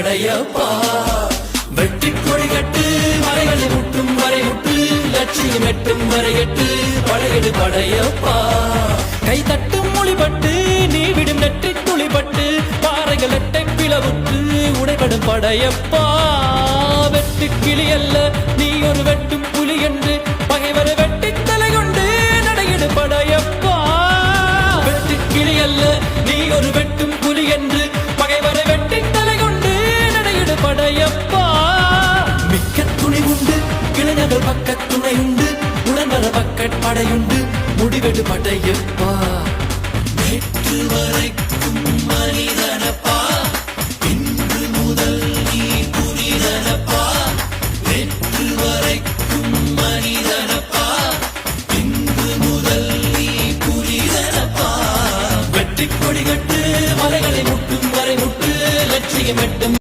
படையப்பா வெற்றி கொடி கட்டு மலைகளை முட்டும் வரை முட்டு லட்சியம் எட்டும் வரை எட்டு படையெடு படையப்பா கை தட்டும் மொழிபட்டு நீ விடும் நெற்றி துளிபட்டு பாறைகள் எட்டை பிளவுற்று உடைபடும் படையப்பா வெட்டு கிளி அல்ல நீ ஒரு வெட்டும் புலி என்று பகைவரை வெட்டி தலை கொண்டு நடையிடு படையப்பா வெட்டு கிளி அல்ல நீ ஒரு வெட்டும் புலி என்று பகைவரை வெட்டி தலை கொண்டு நடையிடு படையப்பா மிக்க துணி உண்டு இளைஞர்கள் பக்க துணை உண்டு உடன்வர பக்க படையுண்டு முடிவெடு படையப்பா நேற்று வரைக்கும் மனிதனப்பா இன்று முதல் நீ புனிதனப்பா நேற்று வரைக்கும் மனிதனப்பா இன்று முதல் நீ புனிதனப்பா வெற்றி கொடி கட்டு மலைகளை முட்டும் வரை முட்டு லட்சியம் எட்டும்